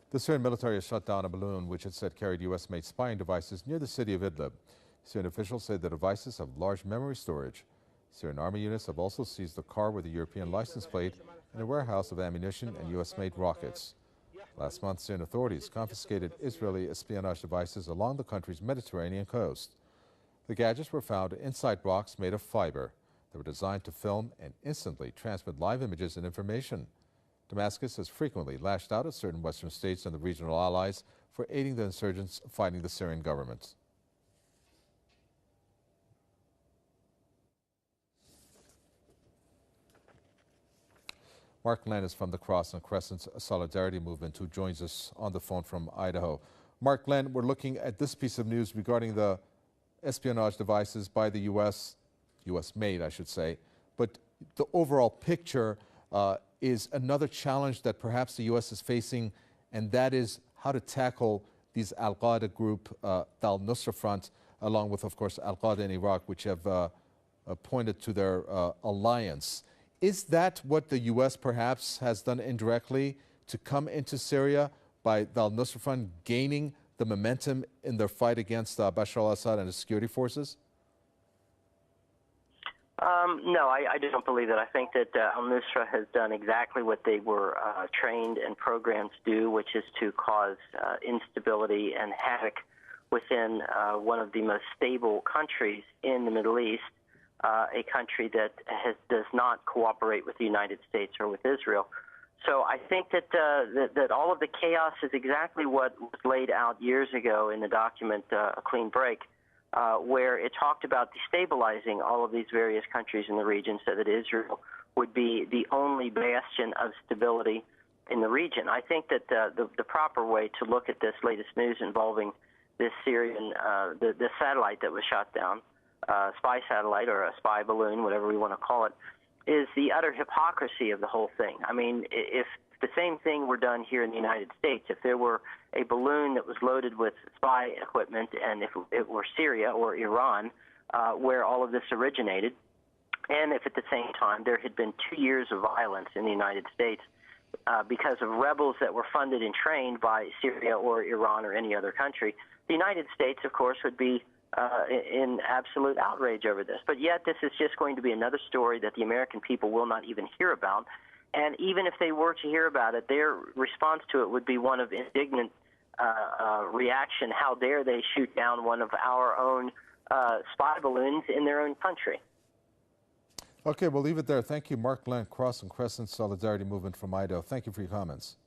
The Syrian military has shut down a balloon which it said carried U.S.-made spying devices near the city of Idlib. Syrian officials say the devices have large memory storage. Syrian army units have also seized a car with a European license plate and a warehouse of ammunition and U.S.-made rockets. Last month, Syrian authorities confiscated Israeli espionage devices along the country's Mediterranean coast. The gadgets were found inside rocks made of fiber. They were designed to film and instantly transmit live images and information. Damascus has frequently lashed out at certain Western states and the regional allies for aiding the insurgents fighting the Syrian government. Mark Glenn is from the Cross and Crescent Solidarity Movement, who joins us on the phone from Idaho. Mark Glenn, we're looking at this piece of news regarding the espionage devices by the U.S., U.S.-made, I should say, but the overall picture is another challenge that perhaps the U.S. is facing, and that is how to tackle these al-Qaeda group, the al-Nusra Front, along with, of course, al-Qaeda in Iraq, which have pointed to their alliance. Is that what the U.S. perhaps has done indirectly to come into Syria by the al-Nusra Front gaining the momentum in their fight against Bashar al-Assad and his security forces? No, I don't believe that. I think that al-Nusra has done exactly what they were trained and programmed to do, which is to cause instability and havoc within one of the most stable countries in the Middle East, a country that does not cooperate with the United States or with Israel. So I think that that all of the chaos is exactly what was laid out years ago in the document A Clean Break, where it talked about destabilizing all of these various countries in the region so that Israel would be the only bastion of stability in the region. I think that the proper way to look at this latest news involving this Syrian, the satellite that was shot down, spy satellite or a spy balloon, whatever we want to call it, is the utter hypocrisy of the whole thing. I mean, if the same thing were done here in the United States, if there were a balloon that was loaded with spy equipment, and if it were Syria or Iran, where all of this originated, and if at the same time there had been 2 years of violence in the United States because of rebels that were funded and trained by Syria or Iran or any other country, the United States, of course, would be in absolute outrage over this. But yet this is just going to be another story that the American people will not even hear about. And even if they were to hear about it, their response to it would be one of indignant reaction. How dare they shoot down one of our own spy balloons in their own country? Okay, we'll leave it there. Thank you, Mark Glenn, Cross and Crescent Solidarity Movement from Idaho. Thank you for your comments.